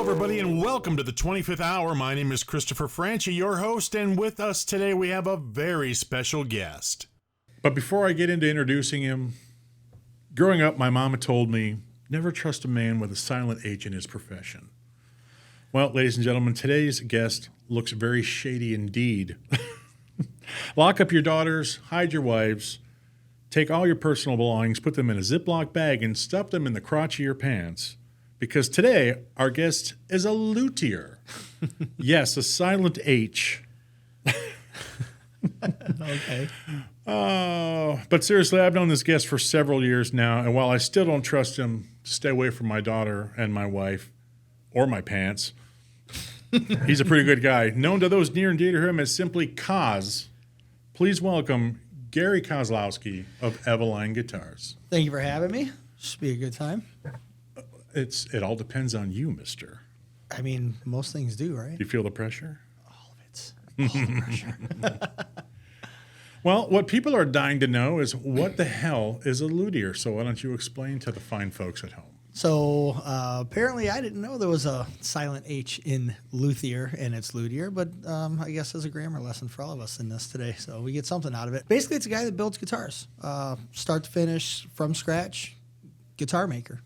everybody, and welcome to the 25th hour. My name is Christopher Franchi, your host, and with us today we have a very special guest. But before I get into introducing him, growing up, my mama told me, never trust a man with a silent H in his profession. Well, ladies and gentlemen, today's guest looks very shady indeed. Lock up your daughters, hide your wives, take all your personal belongings, put them in a Ziploc bag, and stuff them in the crotch of your pants. Because today, our guest is a luthier. Yes, a silent H. Okay. But seriously, I've known this guest for several years now, and while I still don't trust him to stay away from my daughter and my wife, or my pants, he's a pretty good guy. Known to those near and dear to him as simply Koz. Please welcome Gary Kozlowski of Evaline Guitars. Thank you for having me. Should be a good time. It all depends on you, mister. I mean, most things do, right? Do you feel the pressure? All of it. All the pressure. Well, what people are dying to know is what the hell is a luthier? So why don't you explain to the fine folks at home? So apparently I didn't know there was a silent H in luthier, and it's luthier, but I guess there's a grammar lesson for all of us in this today, so we get something out of it. Basically, it's a guy that builds guitars. Start to finish, from scratch, guitar maker.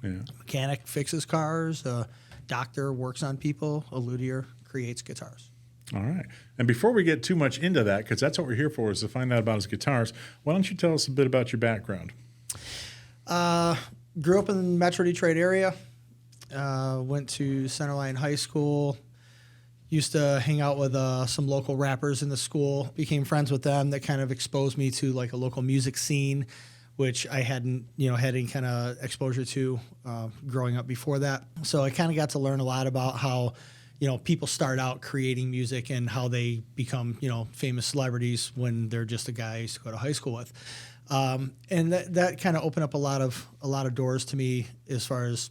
Yeah. Mechanic fixes cars, a doctor works on people, a luthier creates guitars. All right. And before we get too much into that, because that's what we're here for, is to find out about his guitars, why don't you tell us a bit about your background? Grew up in the Metro Detroit area. Went to Centerline High School. Used to hang out with some local rappers in the school. Became friends with them. That kind of exposed me to like a local music scene, which I hadn't, had any kind of exposure to growing up before that. So I kind of got to learn a lot about how, people start out creating music and how they become, famous celebrities when they're just a guy I used to go to high school with. And that kind of opened up a lot of doors to me as far as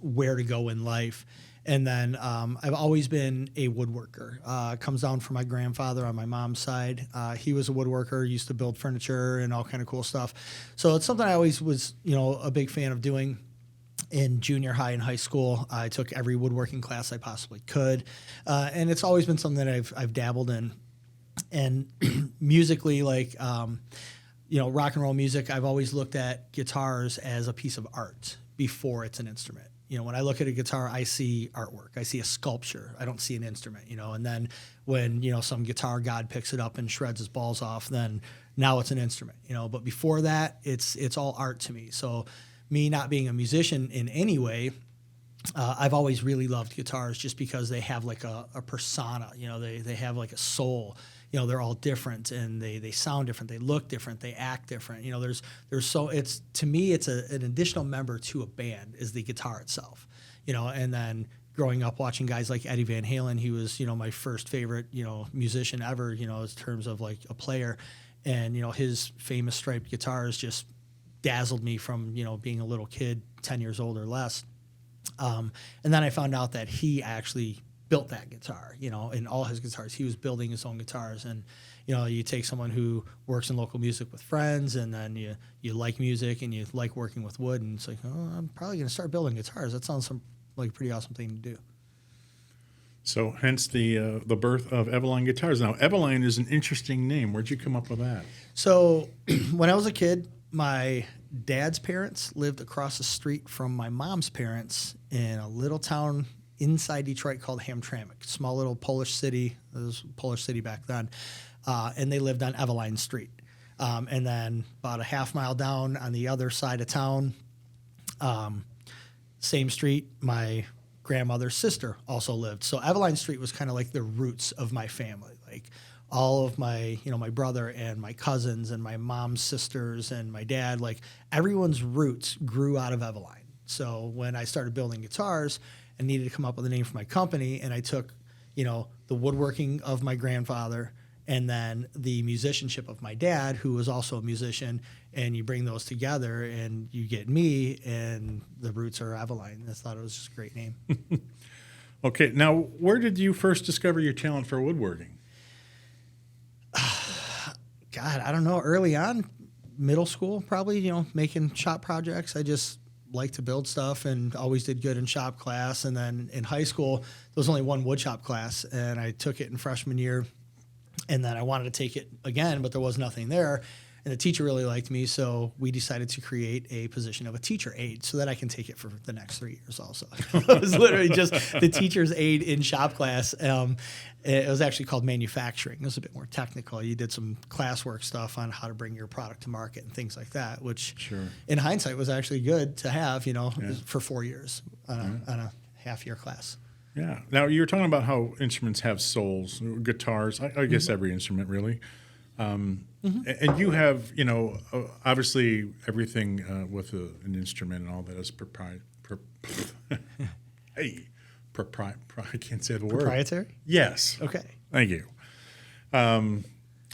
where to go in life. And then I've always been a woodworker. Comes down from my grandfather on my mom's side. He was a woodworker, used to build furniture and all kind of cool stuff. So it's something I always was, a big fan of doing. In junior high and high school, I took every woodworking class I possibly could. And it's always been something that I've dabbled in. And musically, like, rock and roll music, I've always looked at guitars as a piece of art before it's an instrument. When I look at a guitar, I see artwork. I see a sculpture. I don't see an instrument, And then when, some guitar god picks it up and shreds his balls off, then now it's an instrument, But before that, it's all art to me. So me not being a musician in any way, I've always really loved guitars just because they have like a persona, they have like a soul. They're all different and they sound different, they look different, they act different. To me it's an additional member to a band is the guitar itself. And then growing up watching guys like Eddie Van Halen, he was, my first favorite, musician ever, in terms of like a player. And, his famous striped guitars just dazzled me from, being a little kid, 10 years old or less. And then I found out that he actually built that guitar, in all his guitars. He was building his own guitars. And, you take someone who works in local music with friends and then you like music and you like working with wood. And it's like, oh, I'm probably going to start building guitars. That sounds like a pretty awesome thing to do. So hence the birth of Evaline Guitars. Now, Evaline is an interesting name. Where'd you come up with that? So when I was a kid, my dad's parents lived across the street from my mom's parents in a little town inside Detroit called Hamtramck, small little Polish city. It was a Polish city back then. And they lived on Evaline Street. And then about a half mile down on the other side of town, same street, my grandmother's sister also lived. So Evaline Street was kind of like the roots of my family. Like all of my, my brother and my cousins and my mom's sisters and my dad, like everyone's roots grew out of Evaline. So when I started building guitars, I needed to come up with a name for my company, and I took, the woodworking of my grandfather and then the musicianship of my dad, who was also a musician, and you bring those together and you get me, and the roots are Evaline. I thought it was just a great name. Okay, now where did you first discover your talent for woodworking? God, I don't know. Early on, middle school, probably, making shop projects. I just liked to build stuff and always did good in shop class. And then in high school, there was only one wood shop class, and I took it in freshman year. And then I wanted to take it again, but there was nothing there. And the teacher really liked me, so we decided to create a position of a teacher aide so that I can take it for the next 3 years also. It was literally just the teacher's aide in shop class. It was actually called manufacturing. It was a bit more technical. You did some classwork stuff on how to bring your product to market and things like that, which in hindsight was actually good to have, for 4 years on a half-year class. Yeah. Now, you were talking about how instruments have souls, guitars, I guess every instrument really. And you have, obviously everything with an instrument and all that is I can't say the word. Proprietary? Yes. Okay. Thank you.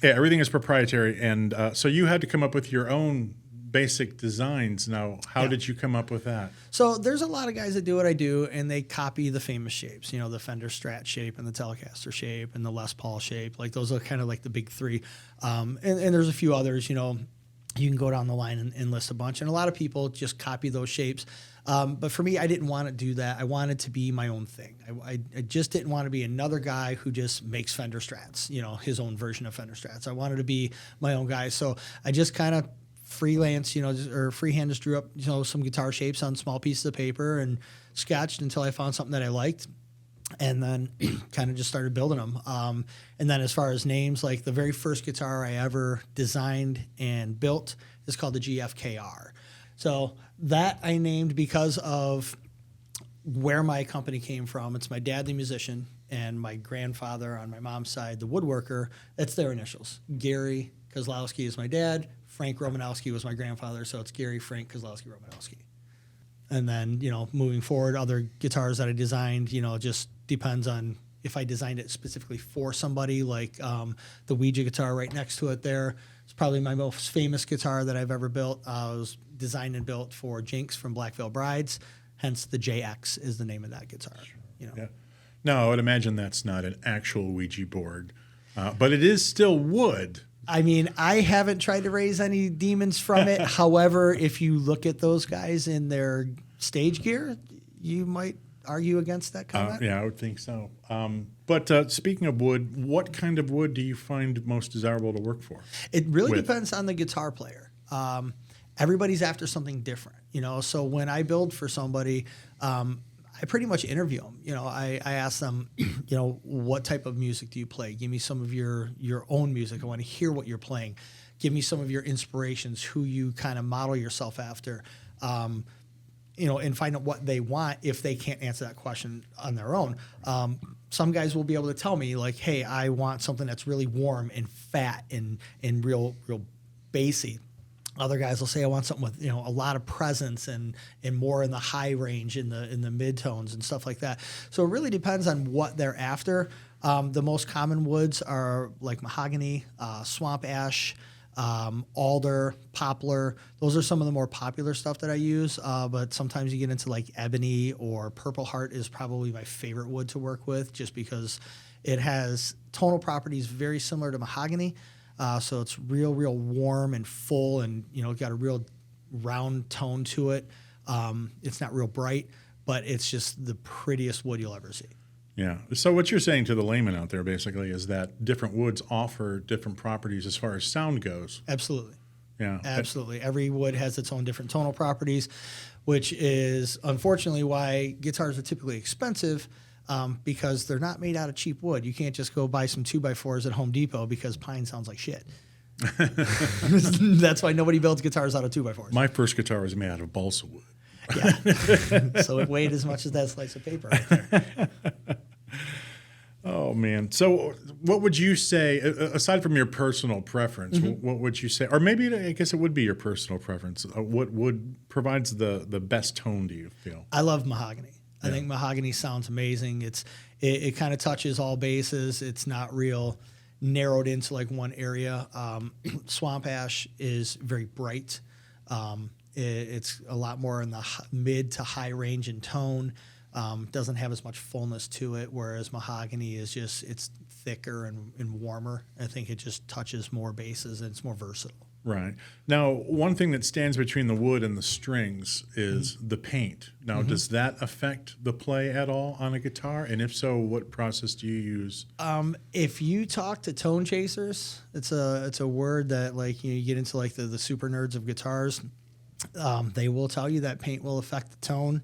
Everything is proprietary. And so you had to come up with your own basic designs. Now, how did you come up with that? So there's a lot of guys that do what I do, and they copy the famous shapes, the Fender Strat shape and the Telecaster shape and the Les Paul shape. Like those are kind of like the big three. And there's a few others, you can go down the line and list a bunch. And a lot of people just copy those shapes. But for me, I didn't want to do that. I wanted to be my own thing. I just didn't want to be another guy who just makes Fender Strats, his own version of Fender Strats. I wanted to be my own guy. So I just kind of freelance, or freehand just drew up, some guitar shapes on small pieces of paper and sketched until I found something that I liked, and then kind of just started building them. And then as far as names, like the very first guitar I ever designed and built is called the GFKR. So that I named because of where my company came from. It's my dad, the musician, and my grandfather on my mom's side, the woodworker. That's their initials. Gary Kozlowski is my dad. Frank Romanowski was my grandfather, so it's Gary, Frank, Kozlowski, Romanowski. And then, moving forward, other guitars that I designed, just depends on if I designed it specifically for somebody, like the Ouija guitar right next to it there. It's probably my most famous guitar that I've ever built. It was designed and built for Jinx from Black Veil Brides, hence the JX is the name of that guitar. Yeah. No, I would imagine that's not an actual Ouija board, but it is still wood. I mean, I haven't tried to raise any demons from it. However, if you look at those guys in their stage gear, you might argue against that comment. Yeah, I would think so. But speaking of wood, what kind of wood do you find most desirable to work for? It really depends on the guitar player. Everybody's after something different, So when I build for somebody, I pretty much interview them. I ask them, what type of music do you play? Give me some of your own music. I want to hear what you're playing. Give me some of your inspirations, who you kind of model yourself after, and find out what they want if they can't answer that question on their own. Some guys will be able to tell me, like, hey, I want something that's really warm and fat and real bassy. Other guys will say, I want something with, a lot of presence and more in the high range, in the mid-tones and stuff like that. So it really depends on what they're after. The most common woods are like mahogany, swamp ash, alder, poplar. Those are some of the more popular stuff that I use. But sometimes you get into like ebony, or purple heart is probably my favorite wood to work with, just because it has tonal properties very similar to mahogany. So it's real warm and full, and got a real round tone to it. It's not real bright, but it's just the prettiest wood you'll ever see. Yeah. So what you're saying to the layman out there basically is that different woods offer different properties as far as sound goes. Absolutely. Yeah. Absolutely. Every wood has its own different tonal properties, which is unfortunately why guitars are typically expensive. Because they're not made out of cheap wood. You can't just go buy some 2x4s at Home Depot because pine sounds like shit. That's why nobody builds guitars out of 2x4s. My first guitar was made out of balsa wood. Yeah. So it weighed as much as that slice of paper right there. Oh, man. So what would you say, aside from your personal preference, what would you say? Or maybe I guess it would be your personal preference. What wood provides the best tone, do you feel? I love mahogany. I think mahogany sounds amazing. It kind of touches all bases. It's not real narrowed into like one area. Swamp ash is very bright. It's a lot more in the mid to high range in tone. Doesn't have as much fullness to it, whereas mahogany is it's thicker and warmer. I think it just touches more bases, and it's more versatile. Right. Now, one thing that stands between the wood and the strings is the paint. Now, does that affect the play at all on a guitar? And if so, what process do you use? If you talk to tone chasers, it's a word that, like, you get into like the super nerds of guitars. They will tell you that paint will affect the tone.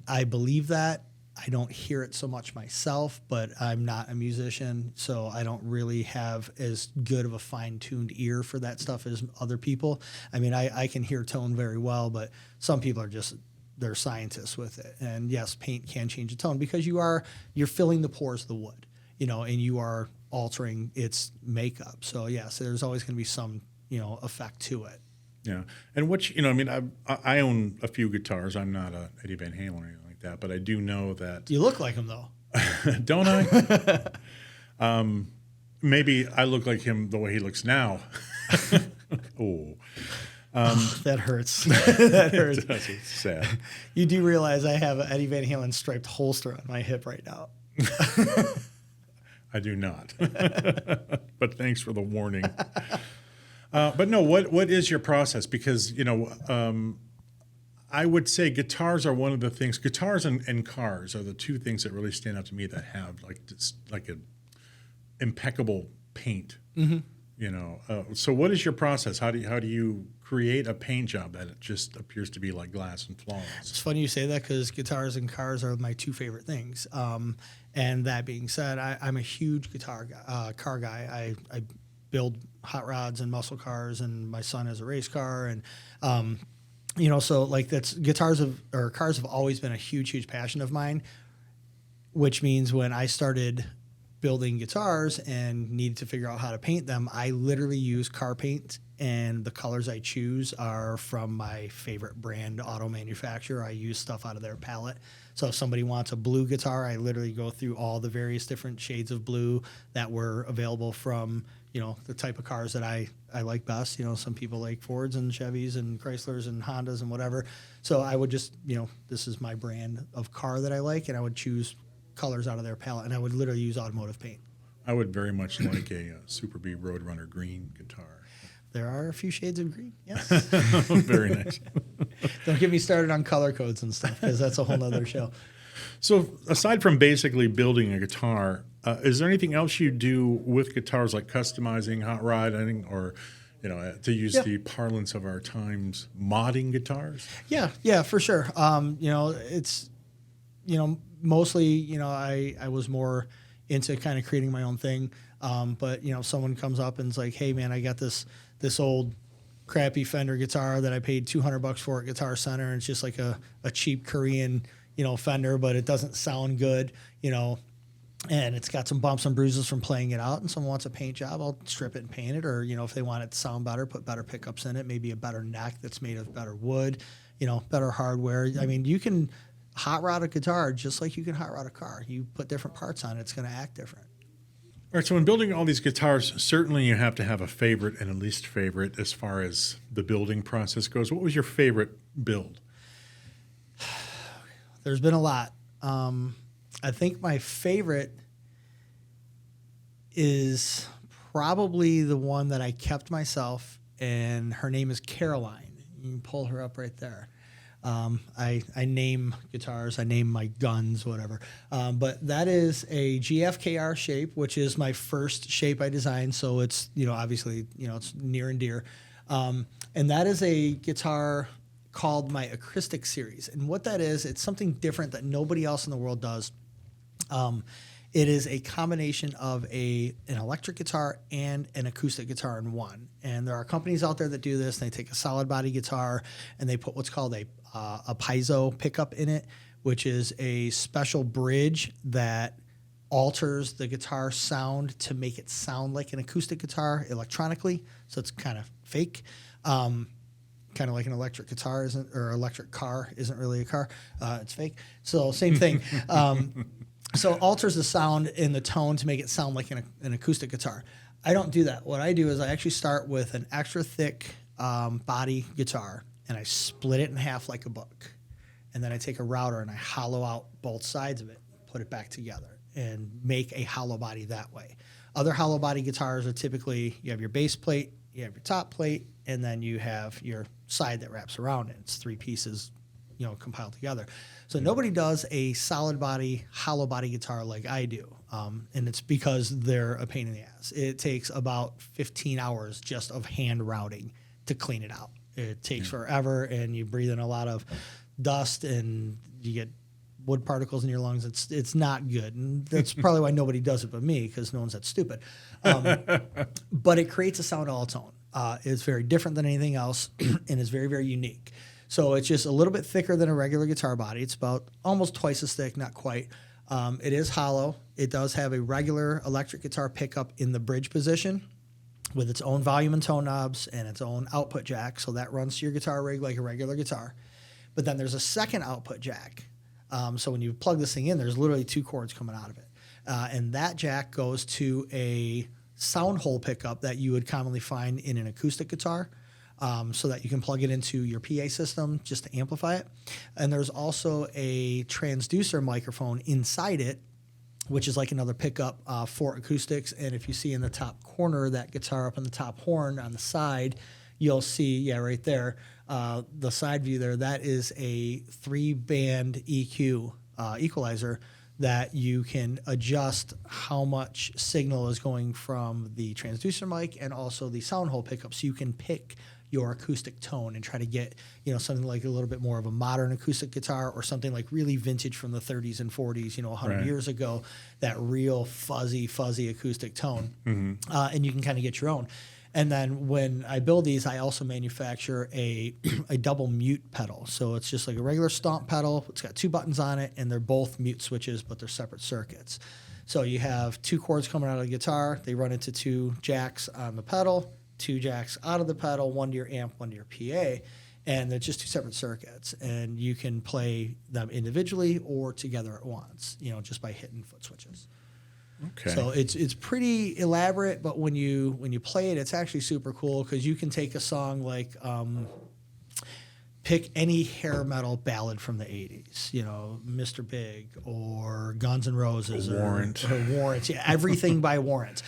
I believe that. I don't hear it so much myself, but I'm not a musician, so I don't really have as good of a fine-tuned ear for that stuff as other people. I mean, I can hear tone very well, but some people are just, they're scientists with it. And yes, paint can change the tone because you're filling the pores of the wood, and you are altering its makeup. So yes, there's always going to be some, effect to it. Yeah. And which, I mean, I own a few guitars. I'm not a Eddie Van Halen or anything like that, but I do know that. You look like him, though. Don't I? Maybe I look like him the way he looks now. Oh. That hurts. That hurts. It's sad. You do realize I have an Eddie Van Halen striped holster on my hip right now. I do not. But thanks for the warning. But no, what is your process? Because, I would say guitars are one of the things. Guitars and cars are the two things that really stand out to me that have like an impeccable paint. So what is your process? How do you create a paint job that it just appears to be like glass and flawless? It's funny you say that because guitars and cars are my two favorite things. And that being said, I'm a huge car guy. I build hot rods and muscle cars, and my son has a race car, and so like cars have always been a huge passion of mine, which means when I started building guitars and needed to figure out how to paint them, I literally use car paint, and the colors I choose are from my favorite brand auto manufacturer. I use stuff out of their palette. So if somebody wants a blue guitar, I literally go through all the various different shades of blue that were available from, the type of cars that I like best. Some people like Fords and Chevys and Chryslers and Hondas and whatever. So I would just, this is my brand of car that I like, and I would choose colors out of their palette, and I would literally use automotive paint. I would very much like a Super B Roadrunner green guitar. There are a few shades of green, yes. Very nice. Don't get me started on color codes and stuff, because that's a whole nother show. So aside from basically building a guitar, is there anything else you do with guitars, like customizing, hot rodding, or, to use the parlance of our times, modding guitars? Yeah, for sure. It's, mostly, I was more into kind of creating my own thing. But, someone comes up and is like, hey, man, I got this old crappy Fender guitar that I paid $200 for at Guitar Center, and it's just like a cheap Korean, Fender, but it doesn't sound good, and it's got some bumps and bruises from playing it out, and someone wants a paint job, I'll strip it and paint it, or, if they want it to sound better, put better pickups in it, maybe a better neck that's made of better wood, better hardware. I mean, you can hot rod a guitar just like you can hot rod a car. You put different parts on it, it's going to act different. All right, so in building all these guitars, certainly you have to have a favorite and a least favorite as far as the building process goes. What was your favorite build? There's been a lot. I think my favorite is probably the one that I kept myself, and her name is Caroline. You can pull her up right there. I name guitars, I name my guns, whatever. But that is a GFKR shape, which is my first shape I designed. So it's, obviously, it's near and dear. And that is a guitar called my Acoustic Series. And what that is, it's something different that nobody else in the world does. It is a combination of an electric guitar and an acoustic guitar in one. And there are companies out there that do this. They take a solid body guitar and they put what's called a piezo pickup in it, which is a special bridge that alters the guitar sound to make it sound like an acoustic guitar electronically. So it's kind of fake. Kind of like an electric guitar or electric car isn't really a car. It's fake. So same thing. So it alters the sound in the tone to make it sound like an acoustic guitar. I don't do that. What I do is I actually start with an extra thick body guitar, and I split it in half like a book. And then I take a router and I hollow out both sides of it, put it back together, and make a hollow body that way. Other hollow body guitars are typically, you have your base plate You have your top plate, and then you have your side that wraps around it. It's 3 pieces, compiled together. So nobody does a solid body, hollow body guitar like I do. And it's because they're a pain in the ass. It takes about 15 hours just of hand routing to clean it out. It takes forever, and you breathe in a lot of dust, and you get wood particles in your lungs. It's not good. And that's probably why nobody does it but me, because no one's that stupid. But it creates a sound all its own. It's very different than anything else, and is very, very unique. So it's just a little bit thicker than a regular guitar body. It's about almost twice as thick, not quite. It is hollow. It does have a regular electric guitar pickup in the bridge position with its own volume and tone knobs and its own output jack. So that runs to your guitar rig like a regular guitar. But then there's a second output jack. So when you plug this thing in, there's literally 2 cords coming out of it. And that jack goes to a sound hole pickup that you would commonly find in an acoustic guitar. So that you can plug it into your PA system just to amplify it. And there's also a transducer microphone inside it, which is like another pickup for acoustics. And if you see in the top corner of that guitar up on the top horn on the side, you'll see, right there, the side view there, that is a 3-band EQ equalizer that you can adjust how much signal is going from the transducer mic and also the sound hole pickup. So you can pick your acoustic tone and try to get, something like a little bit more of a modern acoustic guitar, or something like really vintage from the 30s and 40s, 100 years ago, that real fuzzy acoustic tone. And you can kind of get your own. And then when I build these, I also manufacture a double mute pedal. So it's just like a regular stomp pedal. It's got 2 buttons on it, and they're both mute switches, but they're separate circuits. So you have 2 cords coming out of the guitar. They run into 2 jacks on the pedal, 2 jacks out of the pedal, 1 to your amp, 1 to your PA, and they're just 2 separate circuits. And you can play them individually or together at once, just by hitting foot switches. Okay. So it's pretty elaborate, but when you play it, it's actually super cool, because you can take a song like pick any hair metal ballad from the 80s, Mr. Big or Guns N' Roses or Warrant, everything by Warrant.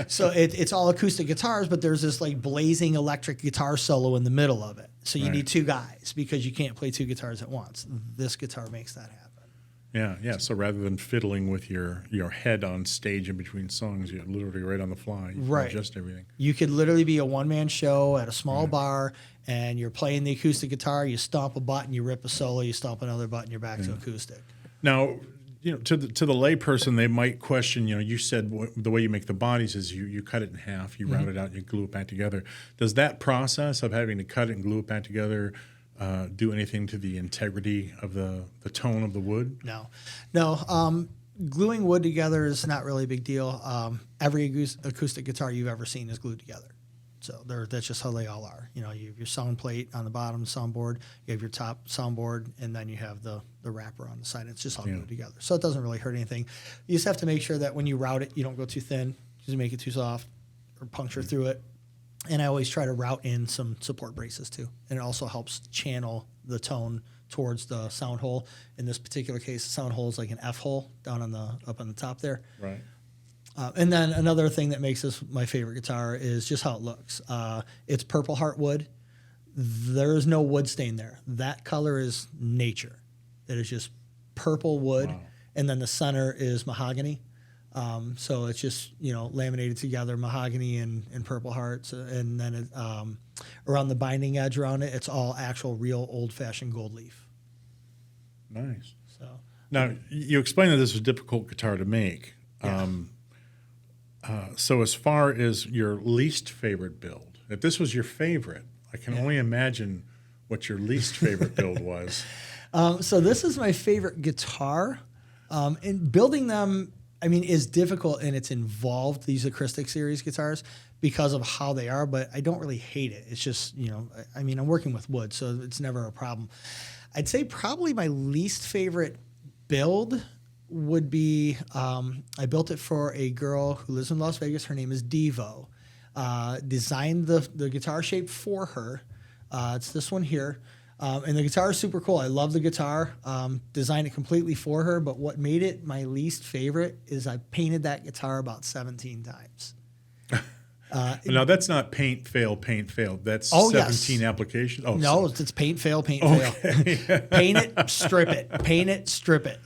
So it's all acoustic guitars, but there's this like blazing electric guitar solo in the middle of it. So you need 2 guys, because you can't play 2 guitars at once. This guitar makes that happen. Yeah. So rather than fiddling with your head on stage in between songs, you're literally right on the fly. You can adjust everything. You could literally be a one-man show at a small bar, and you're playing the acoustic guitar. You stomp a button, you rip a solo, you stomp another button, you're back to acoustic. Now, to the layperson, they might question. You said the way you make the bodies is you cut it in half, you round it out, you glue it back together. Does that process of having to cut it and glue it back together do anything to the integrity of the tone of the wood? No. Gluing wood together is not really a big deal. Every acoustic guitar you've ever seen is glued together. So that's just how they all are. You have your sound plate on the bottom soundboard, you have your top soundboard, and then you have the wrapper on the side. It's just all glued together. So it doesn't really hurt anything. You just have to make sure that when you route it, you don't go too thin, just make it too soft or puncture through it. And I always try to route in some support braces too. And it also helps channel the tone towards the sound hole. In this particular case, the sound hole is like an F hole down up on the top there. Right. And then another thing that makes this my favorite guitar is just how it looks. It's purple heart wood. There's no wood stain there. That color is nature. It is just purple wood. Wow. And then the center is mahogany. So it's just, laminated together, mahogany and purple hearts. And then around the binding edge around it, it's all actual real old-fashioned gold leaf. Nice. So now, you explained that this was a difficult guitar to make. Yeah. So as far as your least favorite build, if this was your favorite, I can only imagine what your least favorite build was. So this is my favorite guitar. And building them, is difficult, and it's involved, these acoustic series guitars, because of how they are, but I don't really hate it. It's just, I'm working with wood, so it's never a problem. I'd say probably my least favorite build would be, I built it for a girl who lives in Las Vegas. Her name is Devo. Designed the guitar shape for her. It's this one here. And the guitar is super cool. I love the guitar. Designed it completely for her, but what made it my least favorite is I painted that guitar about 17 times. Now that's not paint fail. That's Oh, 17 yes. applications. Oh, No, so. it's paint fail. Paint it, strip it. Paint it, strip it.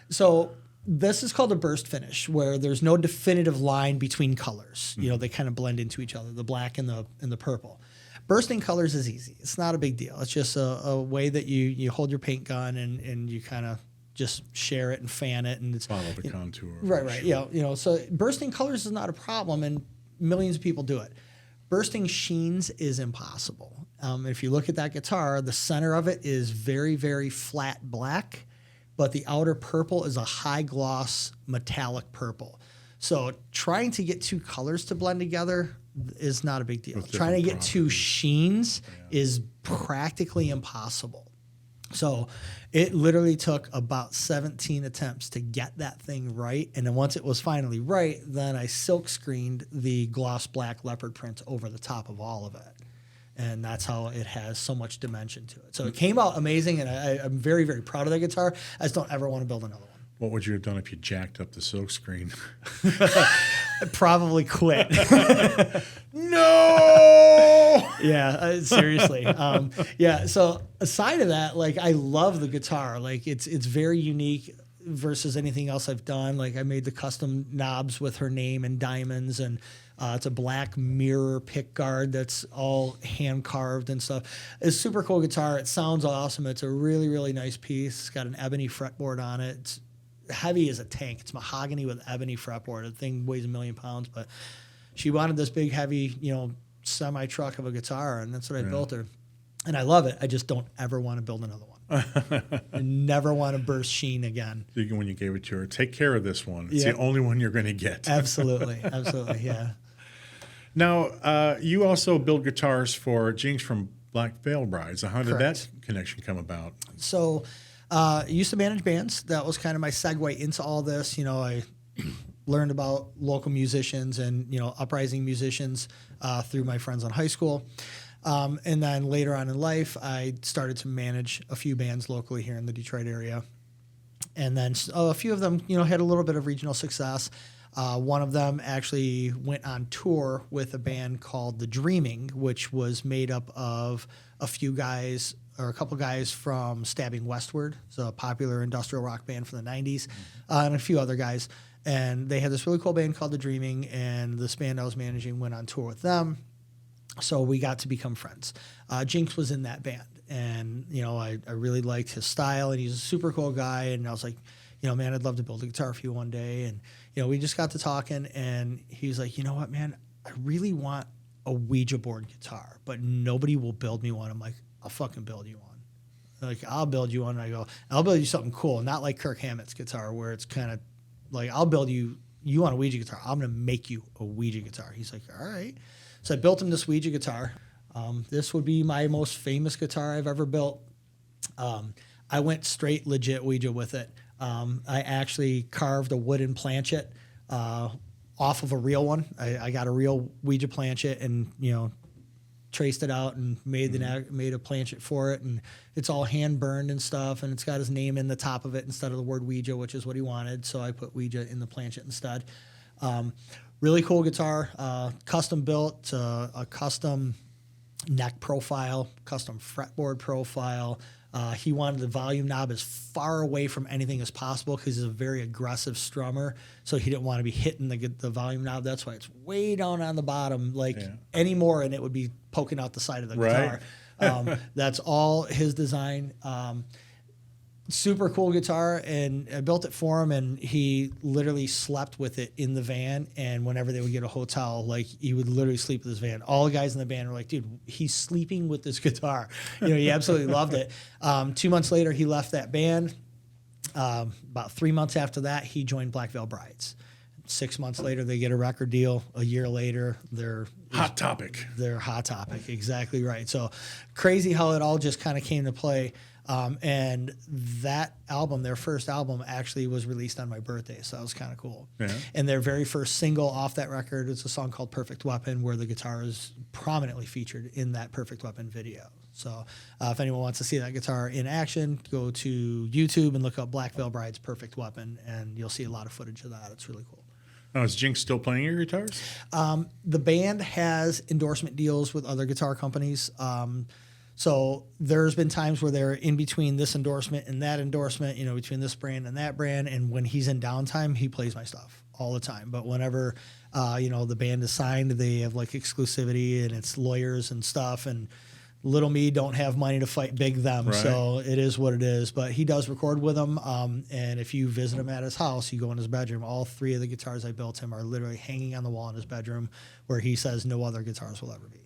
So this is called a burst finish, where there's no definitive line between colors. You know, they kind of blend into each other, the black and the purple. Bursting colors is easy. It's not a big deal. It's just a way that you hold your paint gun and you kind of just share it and fan it, and it's Follow the contour. right. Sure. So bursting colors is not a problem, and millions of people do it. Bursting sheens is impossible. If you look at that guitar, the center of it is very, very flat black, but the outer purple is a high gloss metallic purple. So trying to get two colors to blend together is not a big deal. Trying to get two sheens is practically impossible. So it literally took about 17 attempts to get that thing right. And then once it was finally right, then I silk screened the gloss black leopard print over the top of all of it. And that's how it has so much dimension to it. So it came out amazing, and I'm very, very proud of that guitar. I just don't ever want to build another one. What would you have done if you jacked up the silk screen? I'd probably quit. No! Yeah, seriously. So aside of that, I love the guitar. It's very unique versus anything else I've done. I made the custom knobs with her name and diamonds, and it's a black mirror pick guard that's all hand carved and stuff. It's a super cool guitar. It sounds awesome. It's a really, really nice piece. It's got an ebony fretboard on it. It's heavy as a tank. It's mahogany with ebony fretboard. The thing weighs 1 million pounds, but she wanted this big, heavy, semi truck of a guitar, and that's what I built her. And I love it. I just don't ever want to build another one. I never want to burst sheen again. When you gave it to her, take care of this one. It's the only one you're going to get. Absolutely, yeah. Now, you also build guitars for Jinx from Black Veil Brides. How did that connection come about? So I used to manage bands. That was kind of my segue into all this. I learned about local musicians and, uprising musicians through my friends in high school. And then later on in life, I started to manage a few bands locally here in the Detroit area. And then a few of them, had a little bit of regional success. One of them actually went on tour with a band called The Dreaming, which was made up of a few guys or a couple guys from Stabbing Westward. It's a popular industrial rock band from the 90s, and a few other guys. And they had this really cool band called The Dreaming, and this band I was managing went on tour with them. So we got to become friends. Jinx was in that band, and, I really liked his style, and he's a super cool guy. And I was like, man, I'd love to build a guitar for you one day. And, we just got to talking, and he's like, you know what, man, I really want a Ouija board guitar, but nobody will build me one. I'm like, I'll fucking build you one. I'll build you one. And I go, I'll build you something cool, not like Kirk Hammett's guitar, where it's kind of I'll build you want a Ouija guitar. I'm going to make you a Ouija guitar. He's like, all right. So I built him this Ouija guitar. This would be my most famous guitar I've ever built. I went straight legit Ouija with it. I actually carved a wooden planchet off of a real one. I got a real Ouija planchet and, traced it out and made a planchet for it. And it's all hand burned and stuff. And it's got his name in the top of it instead of the word Ouija, which is what he wanted. So I put Ouija in the planchet instead. Really cool guitar, custom built, a custom neck profile, custom fretboard profile. He wanted the volume knob as far away from anything as possible because he's a very aggressive strummer. So he didn't want to be hitting the volume knob. That's why it's way down on the bottom, anymore, and it would be poking out the side of the guitar. That's all his design. Super cool guitar, and I built it for him, and he literally slept with it in the van. And whenever they would get a hotel, he would literally sleep with his van. All the guys in the band were like, dude, he's sleeping with this guitar. He absolutely loved it. 2 months later, he left that band. About 3 months after that, he joined Black Veil Brides. 6 months later, they get a record deal. A year later, they're Hot Topic. They're Hot Topic, exactly right. So crazy how it all just kind of came to play. And that album, their first album, actually was released on my birthday, so that was kind of cool. Yeah. And their very first single off that record is a song called Perfect Weapon, where the guitar is prominently featured in that Perfect Weapon video. So if anyone wants to see that guitar in action, go to YouTube and look up Black Veil Bride's Perfect Weapon, and you'll see a lot of footage of that. It's really cool. Now, is Jinx still playing your guitars? The band has endorsement deals with other guitar companies. So there's been times where they're in between this endorsement and that endorsement, between this brand and that brand. And when he's in downtime, he plays my stuff all the time. But whenever, the band is signed, they have like exclusivity and it's lawyers and stuff. And little me don't have money to fight big them. Right. So it is what it is. But he does record with them. And if you visit him at his house, you go in his bedroom. All 3 of the guitars I built him are literally hanging on the wall in his bedroom where he says no other guitars will ever be.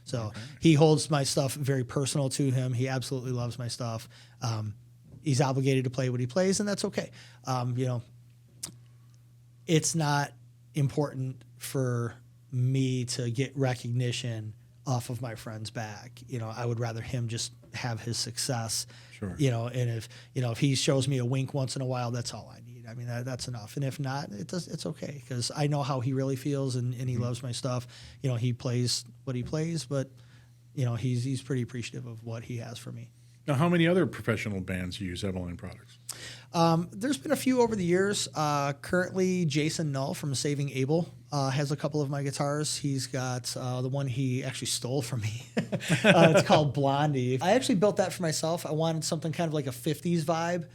So he holds my stuff very personal to him. He absolutely loves my stuff. He's obligated to play what he plays, and that's okay. It's not important for me to get recognition off of my friend's back. I would rather him just have his success. Sure. And if he shows me a wink once in a while, that's all I need. I mean, that's enough. And if not, it's okay because I know how he really feels and he loves my stuff. He plays what he plays, but he's pretty appreciative of what he has for me. Now, how many other professional bands use Evaline products? There's been a few over the years. Currently, Jason Null from Saving Abel has a couple of my guitars. He's got the one he actually stole from me. It's called Blondie. I actually built that for myself. I wanted something kind of like a 50s vibe.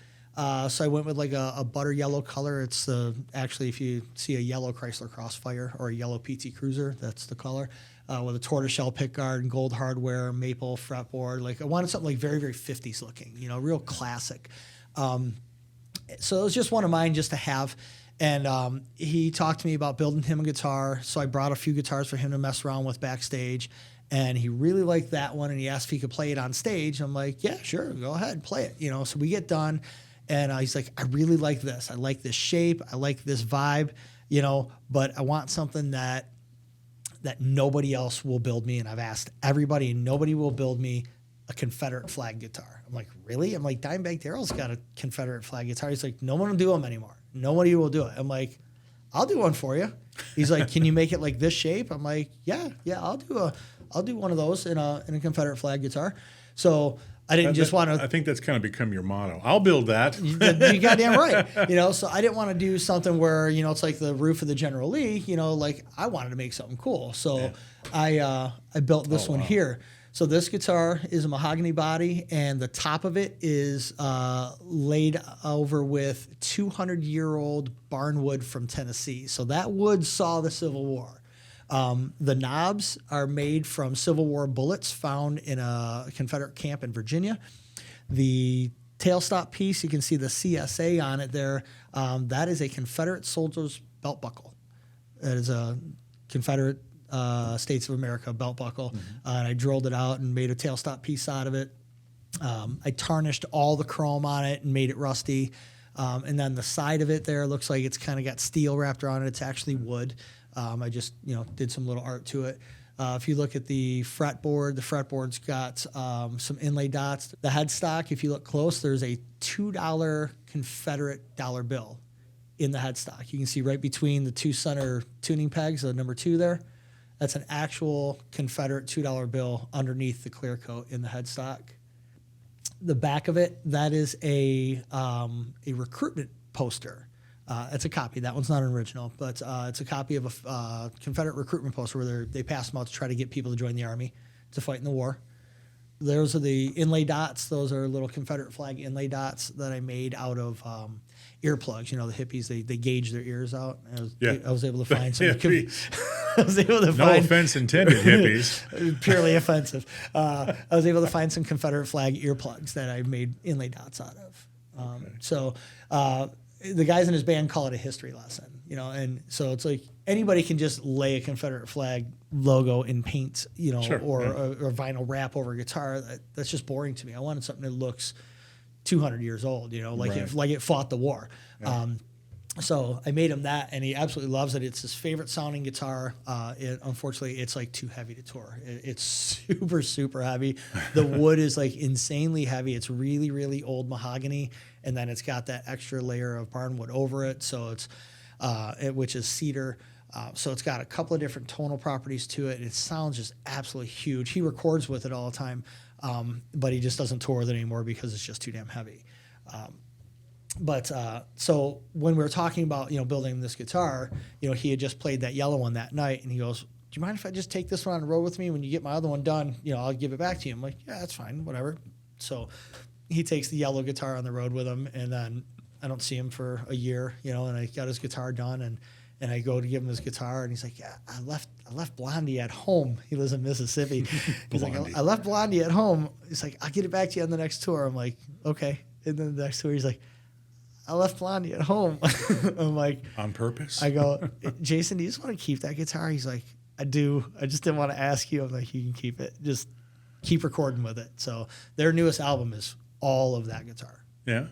So I went with like a butter yellow color. It's actually, if you see a yellow Chrysler Crossfire or a yellow PT Cruiser, that's the color. With a tortoiseshell pickguard and gold hardware, maple fretboard. Like I wanted something like very, very 50s looking, real classic. So it was just one of mine just to have. And he talked to me about building him a guitar. So I brought a few guitars for him to mess around with backstage. And he really liked that one. And he asked if he could play it on stage. I'm like, yeah, sure, go ahead, play it. So we get done. And he's like, I really like this. I like this shape. I like this vibe, but I want something that nobody else will build me. And I've asked everybody, and nobody will build me a Confederate flag guitar. I'm like, really? I'm like, Dimebag Darrell's got a Confederate flag guitar. He's like, no one will do them anymore. Nobody will do it. I'm like, I'll do one for you. He's like, can you make it like this shape? I'm like, yeah, I'll do one of those in a Confederate flag guitar. So I didn't just want to. I think that's kind of become your motto. I'll build that. You goddamn right. So I didn't want to do something where, it's like the roof of the General Lee, like I wanted to make something cool. So I built this one here. So this guitar is a mahogany body, and the top of it is laid over with 200-year-old barn wood from Tennessee. So that wood saw the Civil War. The knobs are made from Civil War bullets found in a Confederate camp in Virginia. The tailstop piece, you can see the CSA on it there. That is a Confederate soldier's belt buckle. That is a Confederate States of America belt buckle. And I drilled it out and made a tailstop piece out of it. I tarnished all the chrome on it and made it rusty. And then the side of it there looks like it's kind of got steel wrapped around it. It's actually wood. I just, did some little art to it. If you look at the fretboard's got some inlay dots. The headstock, if you look close, there's a $2 Confederate dollar bill in the headstock. You can see right between the two center tuning pegs, the number 2 there. That's an actual Confederate $2 bill underneath the clear coat in the headstock. The back of it, that is a recruitment poster. It's a copy. That one's not an original, but it's a copy of a Confederate recruitment poster where they pass them out to try to get people to join the Army to fight in the war. Those are the inlay dots. Those are little Confederate flag inlay dots that I made out of earplugs. The hippies, they gauge their ears out. I was able to find some. No offense intended, hippies. Purely offensive. I was able to find some Confederate flag earplugs that I made inlay dots out of. So the guys in his band call it a history lesson, and so it's like anybody can just lay a Confederate flag logo in paint, Sure, or vinyl wrap over a guitar. That's just boring to me. I wanted something that looks 200 years old, like it fought the war. Yeah. So I made him that, and he absolutely loves it. It's his favorite sounding guitar. Unfortunately, it's like too heavy to tour. It's super, super heavy. The wood is like insanely heavy. It's really, really old mahogany, and then it's got that extra layer of barnwood over it. So it's which is cedar. So it's got a couple of different tonal properties to it. It sounds just absolutely huge. He records with it all the time, but he just doesn't tour with it anymore because it's just too damn heavy. But so when we were talking about, building this guitar, he had just played that yellow one that night, and he goes, "Do you mind if I just take this one on the road with me? When you get my other one done, I'll give it back to you." I'm like, "Yeah, that's fine, whatever." So he takes the yellow guitar on the road with him, and then I don't see him for a year, and I got his guitar done, and I go to give him his guitar, and he's like, "Yeah, I left Blondie at home." He lives in Mississippi. He's like, "I left Blondie at home." He's like, "I'll get it back to you on the next tour." I'm like, "Okay." And then the next tour, he's like, "I left Blondie at home." I'm like, on purpose? I go, "Jason, do you just want to keep that guitar?" He's like, "I do. I just didn't want to ask you." I'm like, "You can keep it. Just keep recording with it." So their newest album is all of that guitar. Yeah.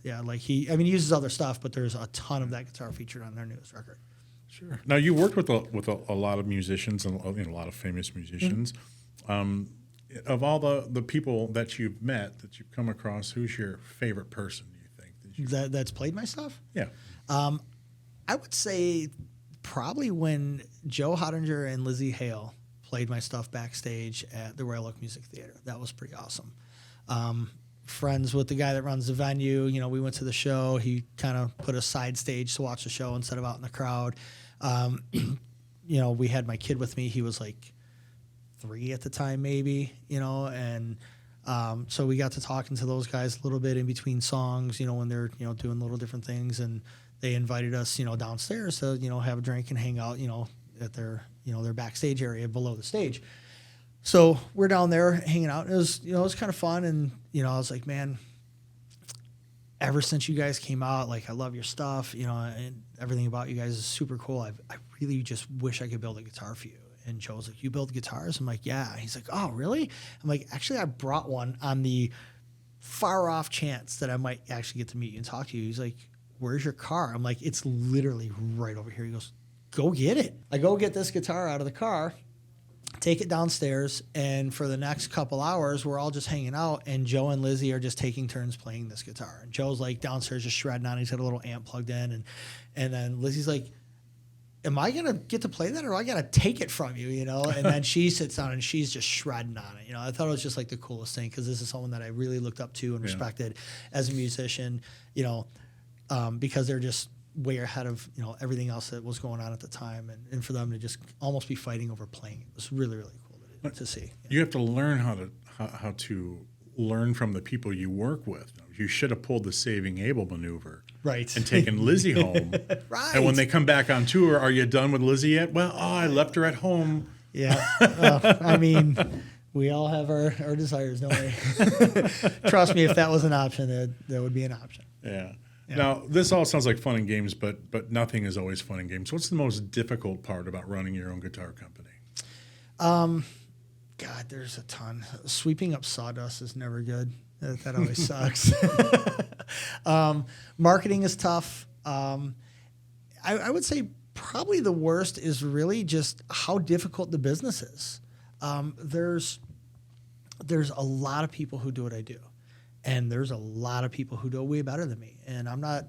Yeah. Like he uses other stuff, but there's a ton of that guitar featured on their newest record. Sure. Now you worked with a lot of musicians and a lot of famous musicians. Mm-hmm. Of all the people that you've met, that you've come across, who's your favorite person? Do you think That's played my stuff? Yeah. I would say probably when Joe Hottinger and Lizzie Hale played my stuff backstage at the Royal Oak Music Theater. That was pretty awesome. Friends with the guy that runs the venue. We went to the show. He kind of put a side stage to watch the show instead of out in the crowd. We had my kid with me. He was like 3 at the time, maybe, and so we got to talking to those guys a little bit in between songs, when they're, doing little different things. And they invited us, downstairs to, have a drink and hang out, at their, their backstage area below the stage. So we're down there hanging out. It was kind of fun. And, I was like, man, ever since you guys came out, like, I love your stuff, and everything about you guys is super cool. I really just wish I could build a guitar for you. And Joe's like, "You build guitars?" I'm like, "Yeah." He's like, "Oh, really?" I'm like, "Actually, I brought one on the far off chance that I might actually get to meet you and talk to you." He's like, "Where's your car?" I'm like, "It's literally right over here." He goes, "Go get it." I go get this guitar out of the car, take it downstairs, and for the next couple hours, we're all just hanging out, and Joe and Lizzie are just taking turns playing this guitar. And Joe's like downstairs just shredding on it. He's got a little amp plugged in, and then Lizzie's like, "Am I going to get to play that, or I got to take it from you?" And then she sits down and she's just shredding on it. I thought it was just like the coolest thing, because this is someone that I really looked up to and respected as a musician, because they're just way ahead of, everything else that was going on at the time. And for them to just almost be fighting over playing, it was really, really cool to see. You have to learn how to learn from the people you work with. You should have pulled the Saving Abel maneuver. Right. And taken Lizzie home. Right. And when they come back on tour, "Are you done with Lizzie yet?" "Well, I left her at home." Yeah. We all have our desires, don't we? Trust me, if that was an option, that would be an option. Yeah. Now, this all sounds like fun and games, but nothing is always fun and games. What's the most difficult part about running your own guitar company? God, there's a ton. Sweeping up sawdust is never good. That always sucks. Marketing is tough. I would say probably the worst is really just how difficult the business is. There's a lot of people who do what I do, and there's a lot of people who do it way better than me. And I'm not,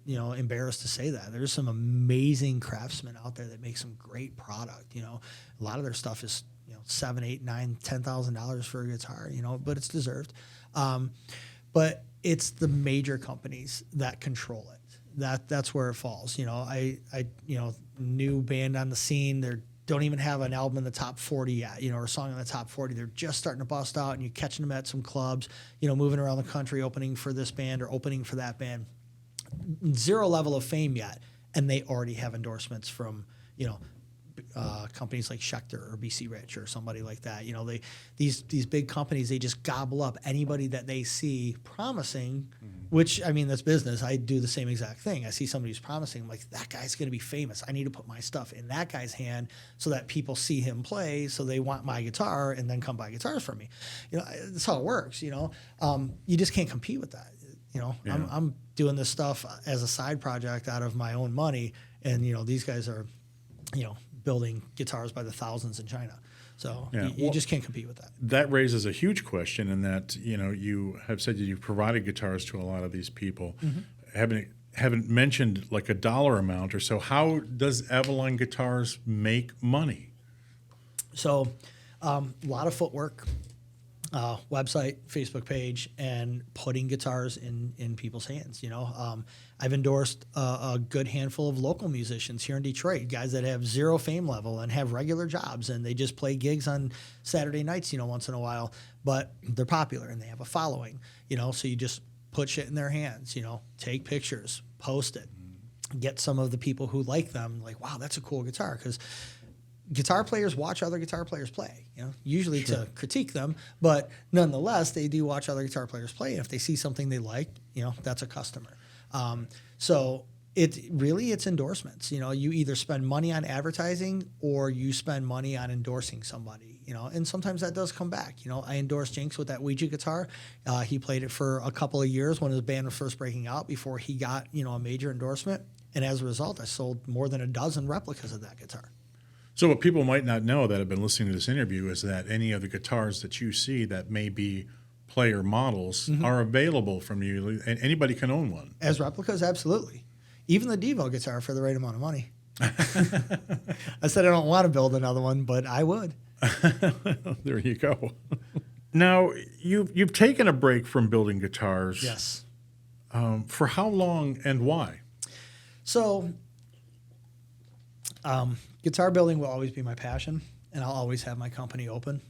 embarrassed to say that. There's some amazing craftsmen out there that make some great product. A lot of their stuff is, $7,000, $8,000, $9,000, $10,000 for a guitar, but it's deserved. But it's the major companies that control it. That's where it falls. I new band on the scene. They don't even have an album in the top 40 yet, or a song in the top 40. They're just starting to bust out, and you're catching them at some clubs, moving around the country, opening for this band or opening for that band. Zero level of fame yet, and they already have endorsements from, companies like Schecter or BC Rich or somebody like that. These big companies, they just gobble up anybody that they see promising, which, that's business. I do the same exact thing. I see somebody who's promising, I'm like, that guy's going to be famous. I need to put my stuff in that guy's hand so that people see him play, so they want my guitar and then come buy guitars from me. That's how it works, You just can't compete with that. I'm doing this stuff as a side project out of my own money, and, these guys are, building guitars by the thousands in China. So you just can't compete with that. That raises a huge question in that, you have said that you've provided guitars to a lot of these people. Mm-hmm. Haven't mentioned like a dollar amount or so. How does Evaline Guitars make money? So a lot of footwork, website, Facebook page, and putting guitars in people's hands. I've endorsed a good handful of local musicians here in Detroit, guys that have zero fame level and have regular jobs, and they just play gigs on Saturday nights, once in a while, but they're popular and they have a following, so you just put shit in their hands, take pictures, post it, get some of the people who like them, like, wow, that's a cool guitar, because guitar players watch other guitar players play, usually to critique them, but nonetheless, they do watch other guitar players play. And if they see something they like, that's a customer. So it's endorsements. You either spend money on advertising or you spend money on endorsing somebody, and sometimes that does come back. I endorsed Jinx with that Ouija guitar. He played it for a couple of years when his band was first breaking out before he got, a major endorsement. And as a result, I sold more than a dozen replicas of that guitar. So what people might not know that have been listening to this interview is that any of the guitars that you see that may be player models are available from you, and anybody can own one. As replicas, absolutely. Even the Devo guitar for the right amount of money. I said I don't want to build another one, but I would. There you go. Now, you've taken a break from building guitars. Yes. For how long and why? So, guitar building will always be my passion, and I'll always have my company open.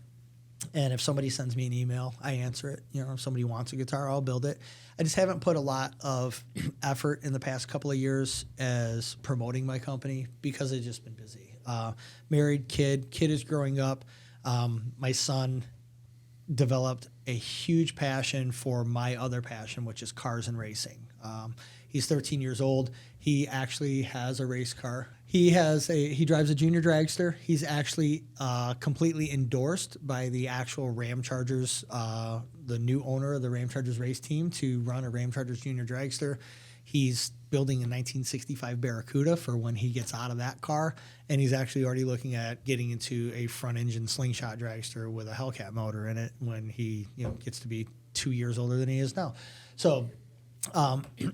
And if somebody sends me an email, I answer it. If somebody wants a guitar, I'll build it. I just haven't put a lot of effort in the past couple of years as promoting my company because I've just been busy. Married, kid is growing up. My son developed a huge passion for my other passion, which is cars and racing. He's 13 years old. He actually has a race car. He drives a junior dragster. He's actually completely endorsed by the actual Ram Chargers, the new owner of the Ram Chargers race team, to run a Ram Chargers junior dragster. He's building a 1965 Barracuda for when he gets out of that car, and he's actually already looking at getting into a front-engine slingshot dragster with a Hellcat motor in it when he gets to be 2 years older than he is now. So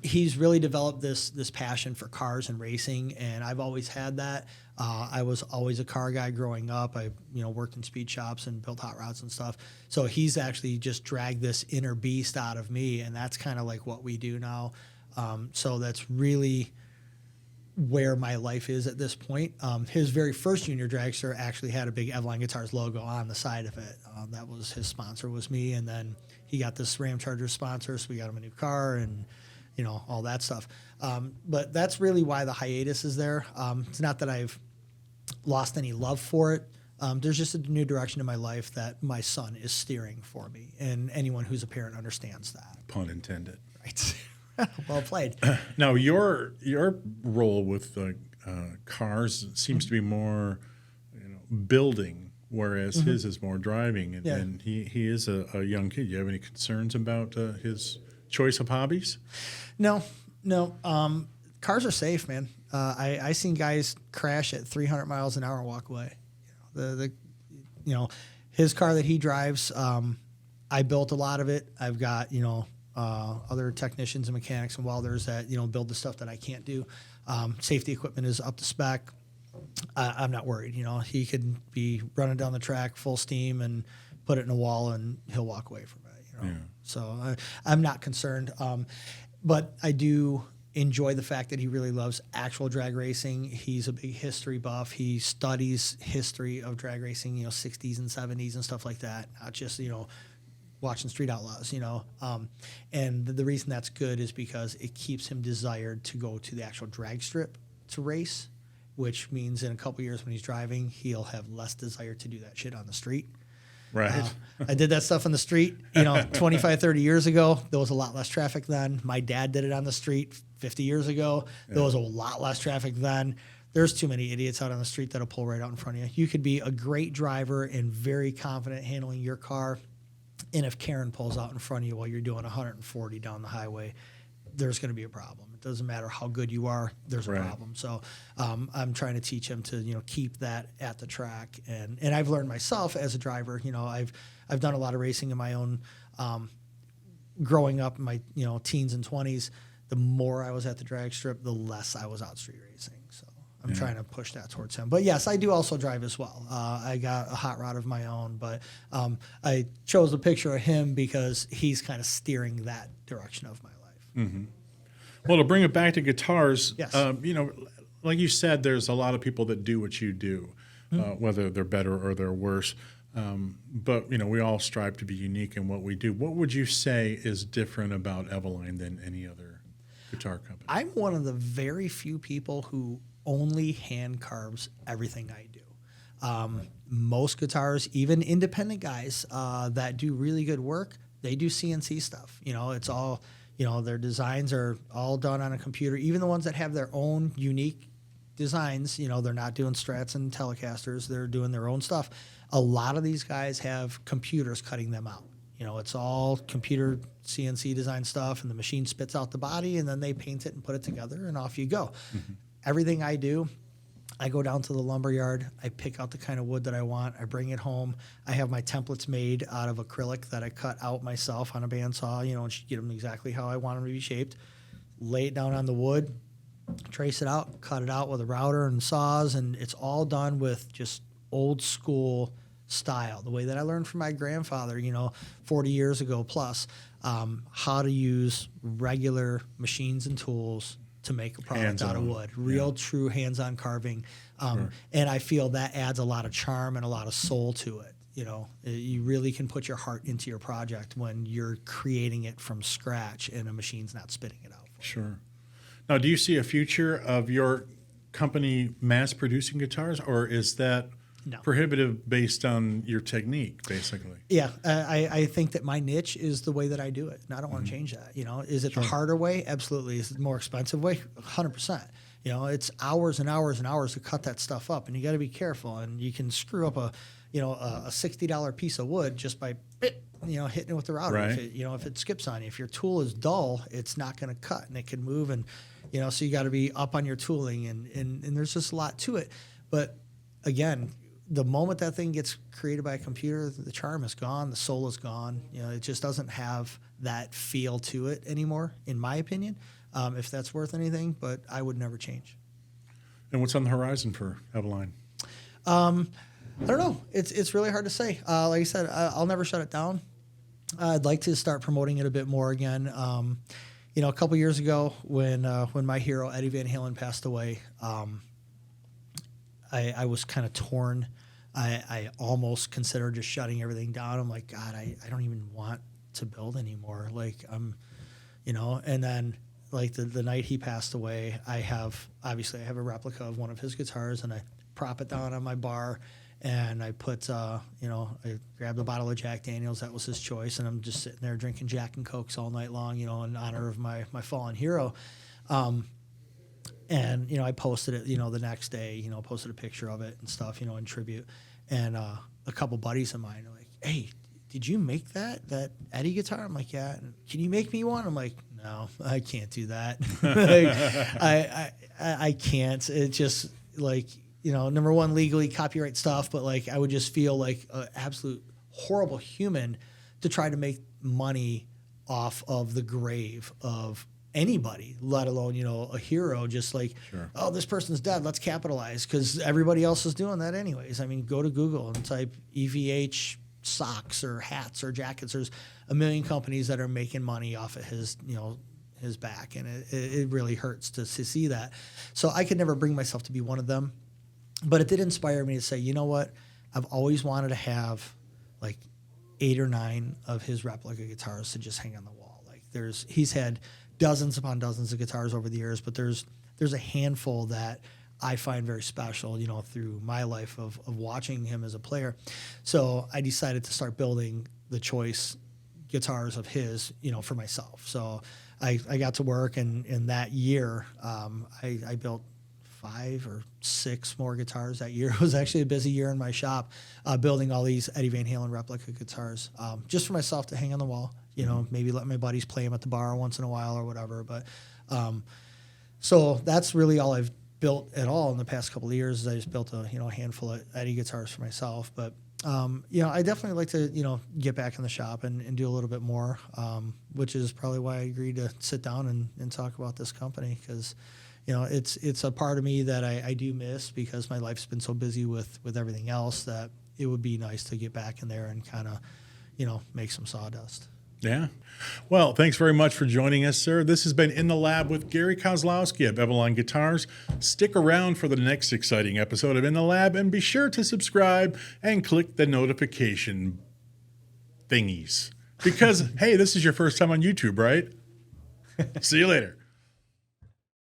he's really developed this passion for cars and racing, and I've always had that. I was always a car guy growing up. I worked in speed shops and built hot rods and stuff. So he's actually just dragged this inner beast out of me, and that's kind of like what we do now. So that's really where my life is at this point. His very first junior dragster actually had a big Evaline Guitars logo on the side of it. That was his sponsor, was me, and then he got this Ram Chargers sponsor, so we got him a new car and all that stuff. But that's really why the hiatus is there. It's not that I've lost any love for it. There's just a new direction in my life that my son is steering for me, and anyone who's a parent understands that. Pun intended. Right. Well played. Now, your role with cars seems to be more building, whereas his is more driving, and he is a young kid. Do you have any concerns about his choice of hobbies? No. Cars are safe, man. I seen guys crash at 300 miles an hour and walk away. His car that he drives, I built a lot of it. I've got other technicians and mechanics and welders that build the stuff that I can't do. Safety equipment is up to spec. I'm not worried. He could be running down the track full steam and put it in a wall and he'll walk away from it. So I'm not concerned. But I do enjoy the fact that he really loves actual drag racing. He's a big history buff. He studies history of drag racing, 60s and 70s and stuff like that. Not just watching Street Outlaws, and the reason that's good is because it keeps him desired to go to the actual drag strip to race, which means in a couple years when he's driving, he'll have less desire to do that shit on the street. Right. I did that stuff on the street, 25, 30 years ago. There was a lot less traffic then. My dad did it on the street 50 years ago. There was a lot less traffic then. There's too many idiots out on the street that'll pull right out in front of you. You could be a great driver and very confident handling your car, and if Karen pulls out in front of you while you're doing 140 down the highway, there's going to be a problem. It doesn't matter how good you are, there's a problem. So I'm trying to teach him to keep that at the track, and I've learned myself as a driver. I've done a lot of racing in my own growing up in my teens and 20s. The more I was at the drag strip, the less I was out street racing. So I'm trying to push that towards him. But yes, I do also drive as well. I got a hot rod of my own, but I chose a picture of him because he's kind of steering that direction of my life. Well, to bring it back to guitars, Yes. Like you said, there's a lot of people that do what you do, whether they're better or they're worse. But we all strive to be unique in what we do. What would you say is different about Evaline than any other guitar company? I'm one of the very few people who only hand carves everything I do. Most guitars, even independent guys that do really good work, they do CNC stuff. It's all, their designs are all done on a computer. Even the ones that have their own unique designs, they're not doing Strats and Telecasters. They're doing their own stuff. A lot of these guys have computers cutting them out. It's all computer CNC design stuff, and the machine spits out the body, and then they paint it and put it together, and off you go. Everything I do, I go down to the lumber yard, I pick out the kind of wood that I want, I bring it home. I have my templates made out of acrylic that I cut out myself on a bandsaw, and get them exactly how I want them to be shaped. Lay it down on the wood, trace it out, cut it out with a router and saws, and it's all done with just old school style, the way that I learned from my grandfather, 40 years ago plus, how to use regular machines and tools to make a product out of wood, real true hands-on carving. And I feel that adds a lot of charm and a lot of soul to it. You really can put your heart into your project when you're creating it from scratch and a machine's not spitting it out. Sure. Now, do you see a future of your company mass producing guitars, or is that prohibitive based on your technique, basically? Yeah, I think that my niche is the way that I do it, and I don't want to change that. Is it the harder way? Absolutely. Is it the more expensive way? 100%. It's hours and hours and hours to cut that stuff up, and you got to be careful. And you can screw up a $60 piece of wood just by hitting it with the router. Right. If it skips on you, if your tool is dull, it's not going to cut, and it can move. And so you got to be up on your tooling, and there's just a lot to it. But again, the moment that thing gets created by a computer, the charm is gone, the soul is gone. It just doesn't have that feel to it anymore, in my opinion, if that's worth anything, but I would never change. And what's on the horizon for Evaline? I don't know. It's really hard to say. Like I said, I'll never shut it down. I'd like to start promoting it a bit more again. A couple years ago when my hero, Eddie Van Halen, passed away, I was kind of torn. I almost considered just shutting everything down. I'm like, God, I don't even want to build anymore. Like and then like the night he passed away, I have a replica of one of his guitars, and I prop it down on my bar, and I put, I grabbed a bottle of Jack Daniels. That was his choice. And I'm just sitting there drinking Jack and Cokes all night long, in honor of my fallen hero. And, I posted it, the next day, posted a picture of it and stuff, in tribute. And a couple buddies of mine are like, hey, did you make that Eddie guitar? I'm like, yeah. Can you make me one? I'm like, no, I can't do that. I can't. It's just like, number one, legally copyright stuff, but like I would just feel like an absolute horrible human to try to make money off of the grave of anybody, let alone, a hero. Just like, oh, this person's dead, let's capitalize, because everybody else is doing that anyways. I mean, go to Google and type EVH socks or hats or jackets. There's a million companies that are making money off of his, his back, and it really hurts to see that. So I could never bring myself to be one of them. But it did inspire me to say, you know what? I've always wanted to have like 8 or 9 of his replica guitars to just hang on the wall. Like he's had dozens upon dozens of guitars over the years, but there's a handful that I find very special, through my life of watching him as a player. So I decided to start building the choice guitars of his, for myself. So I got to work, and in that year, I built 5 or 6 more guitars that year. It was actually a busy year in my shop, building all these Eddie Van Halen replica guitars, just for myself to hang on the wall, maybe let my buddies play them at the bar once in a while or whatever. But so that's really all I've built at all in the past couple of years. Is I just built a handful of Eddie guitars for myself. But I definitely like to get back in the shop and do a little bit more, which is probably why I agreed to sit down and talk about this company, because it's a part of me that I do miss because my life's been so busy with everything else that it would be nice to get back in there and kind of, make some sawdust. Yeah. Well, thanks very much for joining us, sir. This has been In the Lab with Gary Kozlowski of Evaline Guitars. Stick around for the next exciting episode of In the Lab, and be sure to subscribe and click the notification thingies. Because, hey, this is your first time on YouTube, right? See you later.